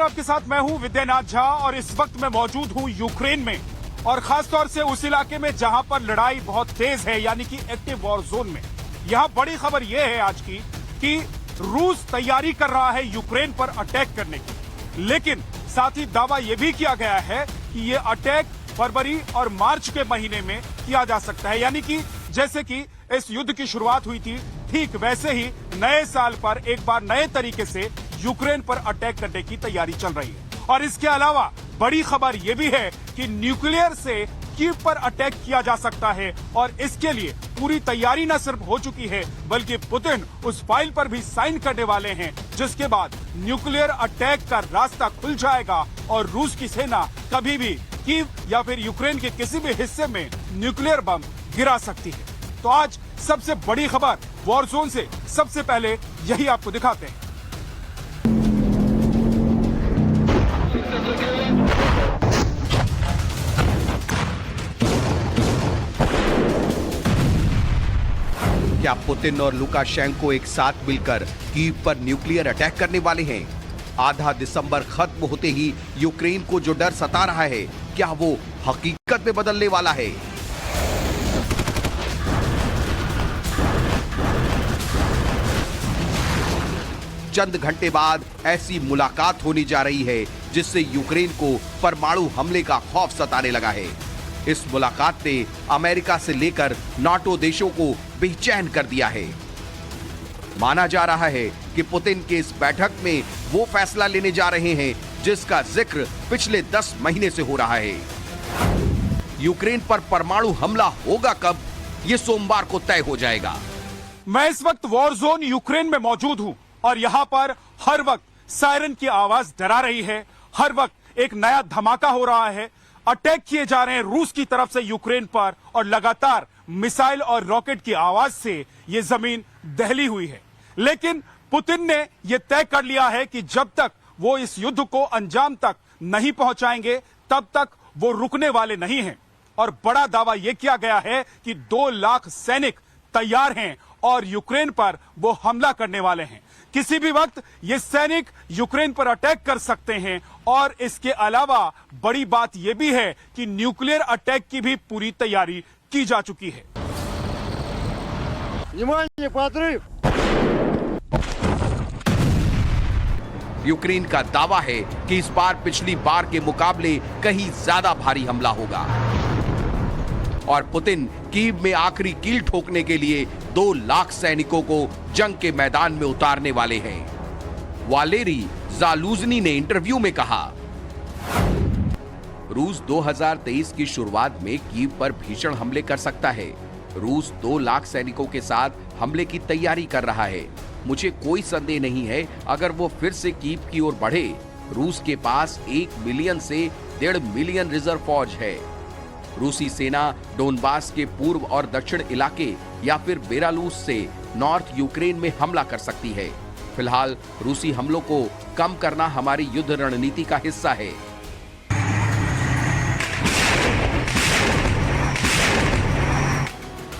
आपके साथ मैं हूं विद्यानाथ झा और इस वक्त मैं मौजूद हूं यूक्रेन में और खासतौर से उस इलाके में जहां पर लड़ाई बहुत तेज है यानी कि एक्टिव वॉर जोन में। यहां बड़ी खबर यह है आज की कि रूस तैयारी कर रहा है यूक्रेन पर अटैक करने की, लेकिन साथ ही दावा यह भी किया गया है कि यह अटैक फरवरी और मार्च के महीने में किया जा सकता है, यानी कि जैसे कि इस युद्ध की शुरुआत हुई थी ठीक वैसे ही नए साल पर एक बार नए तरीके से यूक्रेन पर अटैक करने की तैयारी चल रही है। और इसके अलावा बड़ी खबर यह भी है कि न्यूक्लियर से कीव पर अटैक किया जा सकता है और इसके लिए पूरी तैयारी न सिर्फ हो चुकी है बल्कि पुतिन उस फाइल पर भी साइन करने वाले हैं, जिसके बाद न्यूक्लियर अटैक का रास्ता खुल जाएगा और रूस की सेना कभी भी कीव या फिर यूक्रेन के किसी भी हिस्से में न्यूक्लियर बम गिरा सकती है। तो आज सबसे बड़ी खबर वॉर जोन से सबसे पहले यही आपको दिखाते हैं। क्या पुतिन और लुकाशेंको एक साथ मिलकर कीव पर न्यूक्लियर अटैक करने वाले हैं? आधा दिसंबर खत्म होते ही यूक्रेन को जो डर सता रहा है, क्या वो हकीकत में बदलने वाला है? चंद घंटे बाद ऐसी मुलाकात होने जा रही है जिससे यूक्रेन को परमाणु हमले का खौफ सताने लगा है। इस मुलाकात ने अमेरिका से लेकर नाटो देशों को बेचैन कर दिया है। माना जा रहा है कि पुतिन के इस बैठक में वो फैसला लेने जा रहे हैं जिसका जिक्र पिछले 10 महीने से हो रहा है। यूक्रेन पर परमाणु हमला होगा कब, ये सोमवार को तय हो जाएगा। मैं इस वक्त वॉर जोन यूक्रेन में मौजूद हूं और यहां पर हर वक्त सायरन की आवाज डरा रही है, हर वक्त एक नया धमाका हो रहा है, अटैक किए जा रहे हैं रूस की तरफ से यूक्रेन पर और लगातार मिसाइल और रॉकेट की आवाज से यह जमीन दहली हुई है। लेकिन पुतिन ने यह तय कर लिया है कि जब तक वो इस युद्ध को अंजाम तक नहीं पहुंचाएंगे तब तक वो रुकने वाले नहीं हैं। और बड़ा दावा यह किया गया है कि 2 लाख सैनिक तैयार हैं और यूक्रेन पर वो हमला करने वाले हैं। किसी भी वक्त ये सैनिक यूक्रेन पर अटैक कर सकते हैं और इसके अलावा बड़ी बात यह भी है कि न्यूक्लियर अटैक की भी पूरी तैयारी की जा चुकी है। यूक्रेन का दावा है कि इस बार पिछली बार के मुकाबले कहीं ज्यादा भारी हमला होगा और पुतिन कीव में आखिरी कील ठोकने के लिए 2 लाख सैनिकों को जंग के मैदान में उतारने वाले हैं। वालेरी जालूजनी ने इंटरव्यू में कहा, रूस 2023 की शुरुआत में कीव पर भीषण हमले कर सकता है। रूस 2 लाख सैनिकों के साथ हमले की तैयारी कर रहा है। मुझे कोई संदेह नहीं है अगर वो फिर से कीव की ओर बढ़े। रूस के पास 1 मिलियन से 1.5 मिलियन रिजर्व फौज है। रूसी सेना डोनबास के पूर्व और दक्षिण इलाके या फिर बेलारूस से नॉर्थ यूक्रेन में हमला कर सकती है। फिलहाल रूसी हमलों को कम करना हमारी युद्ध रणनीति का हिस्सा है।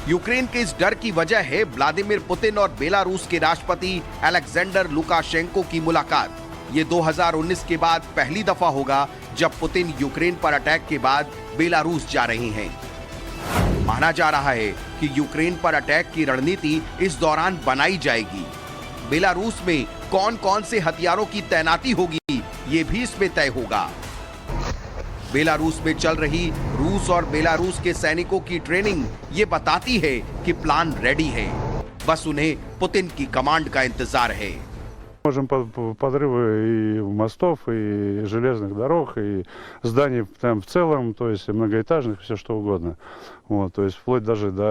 यूक्रेन के इस डर की वजह है व्लादिमीर पुतिन और बेलारूस के राष्ट्रपति अलेक्जेंडर लुकाशेंको की मुलाकात। ये 2019 के बाद पहली दफा होगा जब पुतिन यूक्रेन पर अटैक के बाद बेलारूस जा रहे हैं। माना जा रहा है कि यूक्रेन पर अटैक की रणनीति इस दौरान बनाई जाएगी। बेलारूस में कौन कौन से हथियारों की तैनाती होगी, ये भी इसमें तय होगा। बेलारूस में चल रही रूस और बेलारूस के सैनिकों की ट्रेनिंग ये बताती है कि प्लान रेडी है, बस उन्हें पुतिन की कमांड का इंतजार है। Можем подрывы и мостов, и железных дорог, и зданий там в целом, то есть многоэтажных, все что угодно. Вот, то есть вплоть даже до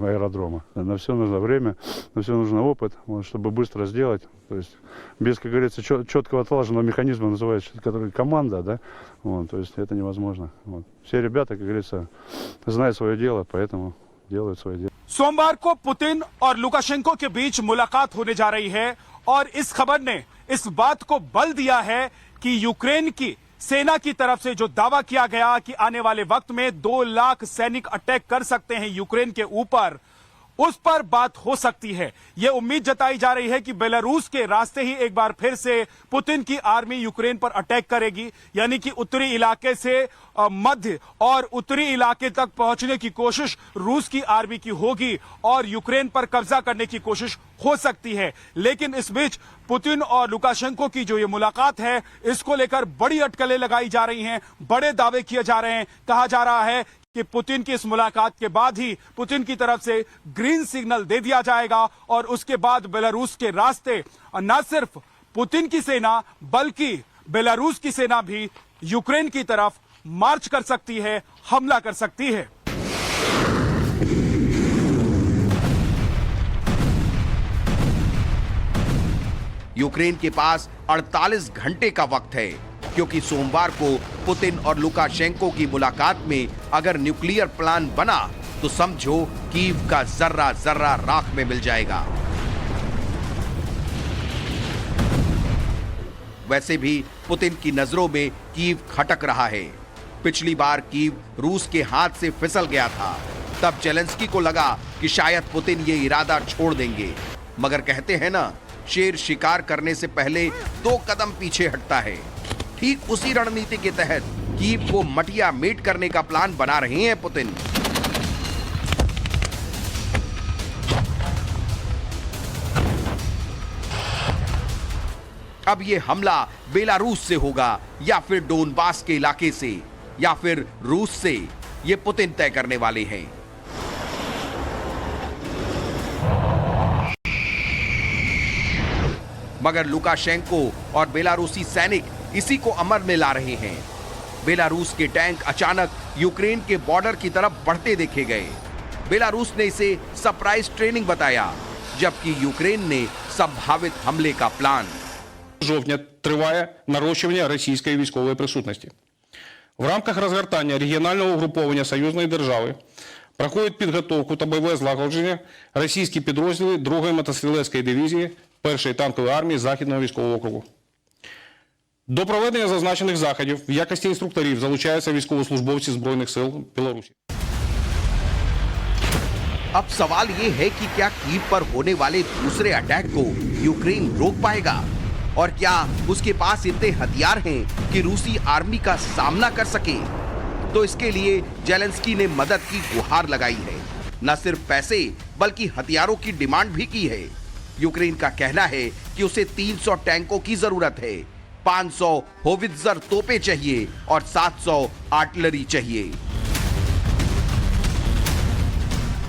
аэродрома. На все нужно время, на все нужно опыт, вот, чтобы быстро сделать. То есть без, как говорится, четкого отлаженного механизма, называется, который команда, да, вот, то есть это невозможно. Вот. Все ребята, как говорится, знают свое дело, поэтому делают свое дело. सोमवार को पुतिन और लुकाशेंको के बीच मुलाकात होने जा रही है और इस खबर ने इस बात को बल दिया है कि यूक्रेन की सेना की तरफ से जो दावा किया गया कि आने वाले वक्त में 2 लाख सैनिक अटैक कर सकते हैं यूक्रेन के ऊपर, उस पर बात हो सकती है। यह उम्मीद जताई जा रही है कि बेलारूस के रास्ते ही एक बार फिर से पुतिन की आर्मी यूक्रेन पर अटैक करेगी, यानी कि उत्तरी इलाके से मध्य और उत्तरी इलाके तक पहुंचने की कोशिश रूस की आर्मी की होगी और यूक्रेन पर कब्जा करने की कोशिश हो सकती है। लेकिन इस बीच पुतिन और लुकाशेंको की जो ये मुलाकात है, इसको लेकर बड़ी अटकलें लगाई जा रही हैं, बड़े दावे किए जा रहे हैं। कहा जा रहा है कि पुतिन की इस मुलाकात के बाद ही पुतिन की तरफ से ग्रीन सिग्नल दे दिया जाएगा और उसके बाद बेलारूस के रास्ते न सिर्फ पुतिन की सेना बल्कि बेलारूस की सेना भी यूक्रेन की तरफ मार्च कर सकती है, हमला कर सकती है। यूक्रेन के पास 48 घंटे का वक्त है, क्योंकि सोमवार को पुतिन और लुकाशेंको की मुलाकात में अगर न्यूक्लियर प्लान बना तो समझो कीव का जर्रा जर्रा राख में मिल जाएगा। वैसे भी पुतिन की नजरों में कीव खटक रहा है। पिछली बार कीव रूस के हाथ से फिसल गया था, तब जेलेंस्की को लगा कि शायद पुतिन ये इरादा छोड़ देंगे, मगर कहते हैं ना, शेर शिकार करने से पहले 2 कदम पीछे हटता है। ठीक उसी रणनीति के तहत कीव को मटिया मेट करने का प्लान बना रहे हैं पुतिन। अब यह हमला बेलारूस से होगा या फिर डोनबास के इलाके से या फिर रूस से, यह पुतिन तय करने वाले हैं। मगर लुकाशेंको और बेलारूसी सैनिक इसी को अमल में ला रहे हैं। बेलारूस के टैंक अचानक यूक्रेन के बॉर्डर की तरफ बढ़ते देखे गए। बेलारूस ने इसे सरप्राइज ट्रेनिंग बताया, जबकि यूक्रेन ने संभावित हमले का प्लान। Жовтня триває нарощування російської військової присутності. В рамках розгортання регіонального угруповання союзної держави проходять підготовку та бойове злагодження російські підрозділи 2-ї мотострілецької дивізії 1-ї танкової армії Західного військового округу. До проведення зазначених заходів в якості інструкторів залучаються військовослужбовці Збройних сил Білорусі. अब सवाल ये है कि क्या कीव पर होने वाले दूसरे अटैक को यूक्रेन रोक पाएगा, और क्या उसके पास इतने हथियार हैं कि रूसी आर्मी का सामना कर सके। तो इसके लिए जेलेंस्की ने मदद की गुहार लगाई है। न सिर्फ पैसे बल्कि हथियारों की डिमांड भी की है। यूक्रेन का कहना है कि उसे 300 टैंकों की जरूरत है, 500 होवित्जर तोपें चाहिए और 700 आर्टिलरी चाहिए।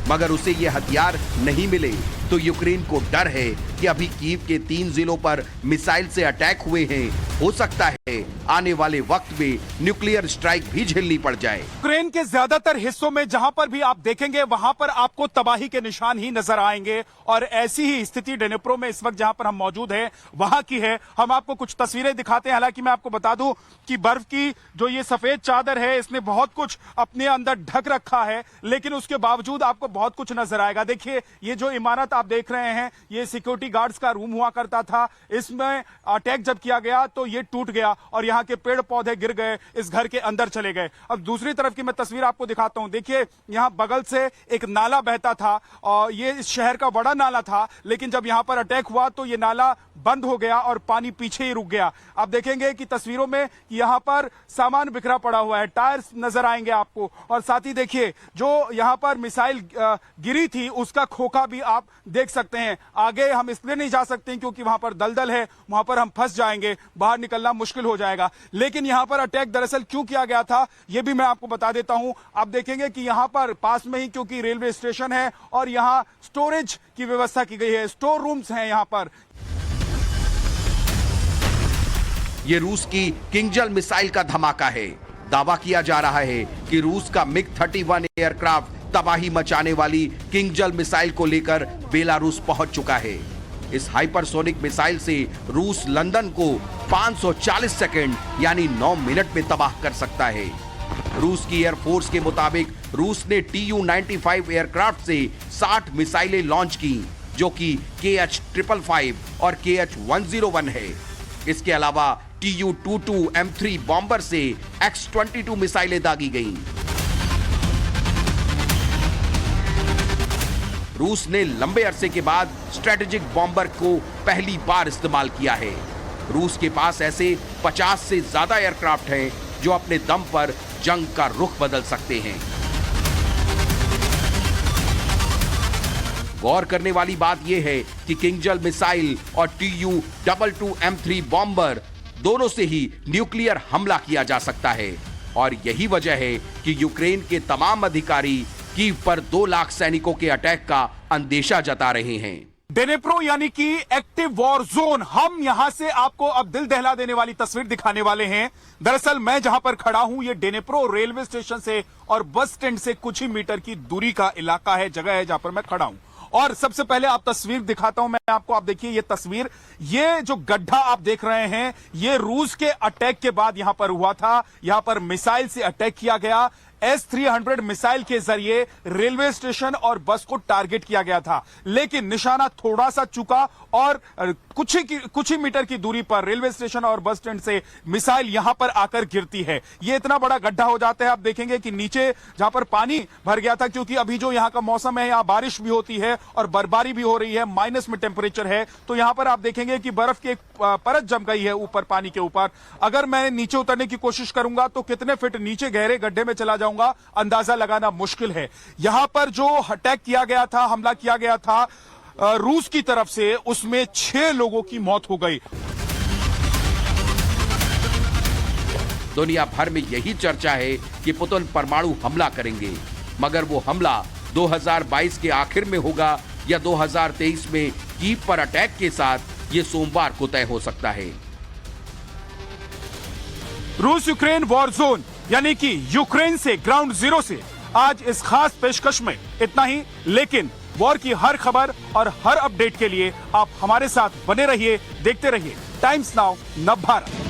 मगर उसे ये हथियार नहीं मिले तो यूक्रेन को डर है कि अभी कीव के 3 जिलों पर मिसाइल से अटैक हुए हैं, हो सकता है आने वाले वक्त में न्यूक्लियर स्ट्राइक भी झेलनी पड़ जाए। यूक्रेन के ज्यादातर हिस्सों में जहां पर भी आप देखेंगे वहां पर आपको तबाही के निशान ही नजर आएंगे, और ऐसी ही स्थिति डेनिप्रो में इस वक्त जहां पर हम मौजूद हैं वहां की है। हम आपको कुछ तस्वीरें दिखाते हैं। हालांकि मैं आपको बता दूं कि बर्फ की जो ये सफेद चादर है, इसने बहुत कुछ अपने अंदर ढक रखा है, लेकिन उसके बावजूद आपको बहुत कुछ नजर आएगा। देखिए, ये जो इमारत आप देख रहे हैं, ये सिक्योरिटी गार्ड्स का रूम हुआ करता था। इसमें अटैक जब किया गया तो ये टूट गया और यहाँ के पेड़ पौधे गिर गए, इस घर के अंदर चले गए। अब दूसरी तरफ की मैं तस्वीर आपको दिखाता हूं। देखिए, यहाँ बगल से एक नाला बहता था और ये इस शहर का बड़ा नाला था, लेकिन जब यहाँ पर अटैक हुआ तो ये नाला बंद हो गया और पानी पीछे ही रुक गया। आप देखेंगे कि तस्वीरों में यहाँ पर सामान बिखरा पड़ा हुआ है, टायर्स नजर आएंगे आपको, और साथ ही देखिए जो यहाँ पर मिसाइल गिरी थी उसका खोखा भी आप देख सकते हैं। आगे हम इसलिए नहीं जा सकते क्योंकि वहां पर दलदल है, वहां पर हम फंस जाएंगे, बाहर निकलना मुश्किल हो जाएगा। लेकिन यहां पर अटैक दरअसल क्यों किया गया था यह भी मैं आपको बता देता हूं। आप देखेंगे कि यहां पर पास में ही क्योंकि रेलवे स्टेशन है और यहां स्टोरेज की व्यवस्था की गई है, स्टोर रूम्स हैं यहां पर। ये रूस की किंगजल मिसाइल का धमाका है। दावा किया जा रहा है कि रूस का MiG-31 एयरक्राफ्ट तबाही मचाने वाली किंगजल मिसाइल को लेकर बेलारूस पहुंच चुका है। इस हाइपरसोनिक मिसाइल से रूस लंदन को 540 सेकंड यानी 9 मिनट में तबाह कर सकता है। रूस की एयरफोर्स के मुताबिक रूस ने Tu-95 एयरक्राफ्ट से 60 मिसाइलें लॉन्च की, जो कि KH-555 और KH-101 है। इसके अलावा Tu-22 M3 बॉम्बर से X-22 मिसाइलें दागी गईं। रूस ने लंबे अरसे के बाद स्ट्रेटेजिक बॉम्बर को पहली बार इस्तेमाल किया है। रूस के पास ऐसे 50 से ज्यादा एयरक्राफ्ट हैं जो अपने दम पर जंग का रुख बदल सकते हैं। गौर करने वाली बात यह है कि किंगजल मिसाइल और Tu-22M3 बॉम्बर दोनों से ही न्यूक्लियर हमला किया जा सकता है और यही वजह है कि यूक्रेन के तमाम अधिकारी कीव पर 2 लाख सैनिकों के अटैक का अंदेशा जता रहे हैं। डेनेप्रो यानी कि एक्टिव वॉर जोन, हम यहां से आपको अब दिल दहला देने वाली तस्वीर दिखाने वाले हैं। दरअसल मैं जहां पर खड़ा हूं ये डेनेप्रो रेलवे स्टेशन से और बस स्टैंड से कुछ ही मीटर की दूरी का इलाका है, जगह है जहां पर मैं खड़ा हूं। और सबसे पहले आप तस्वीर दिखाता हूं मैं आपको, आप देखिए ये तस्वीर, ये जो गड्ढा आप देख रहे हैं ये रूस के अटैक के बाद यहां पर हुआ था। यहां पर मिसाइल से अटैक किया गया, S-300 मिसाइल के जरिए रेलवे स्टेशन और बस को टारगेट किया गया था, लेकिन निशाना थोड़ा सा चूका और कुछ ही मीटर की दूरी पर रेलवे स्टेशन और बस स्टैंड से मिसाइल यहां पर आकर गिरती है। ये इतना बड़ा गड्ढा हो जाता है, आप देखेंगे कि नीचे जहां पर पानी भर गया था, क्योंकि अभी जो यहां का मौसम है, यहां बारिश भी होती है और बर्फबारी भी हो रही है, माइनस में टेम्परेचर है, तो यहां पर आप देखेंगे कि बर्फ की एक परत जम गई है ऊपर पानी के ऊपर। अगर मैं नीचे उतरने की कोशिश करूंगा तो कितने फीट नीचे गहरे गड्ढे में चला जाऊंगा अंदाजा लगाना मुश्किल है। यहां पर जो अटैक किया गया था, हमला किया गया था रूस की तरफ से, उसमें 6 लोगों की मौत हो गई। दुनिया भर में यही चर्चा है कि पुतिन परमाणु हमला करेंगे, मगर वो हमला 2022 के आखिर में होगा या 2023 में कीव पर अटैक के साथ, ये सोमवार को तय हो सकता है। रूस यूक्रेन वॉर जोन यानी कि यूक्रेन से ग्राउंड जीरो से आज इस खास पेशकश में इतना ही, लेकिन वॉर की हर खबर और हर अपडेट के लिए आप हमारे साथ बने रहिए, देखते रहिए टाइम्स नाउ नव भारत।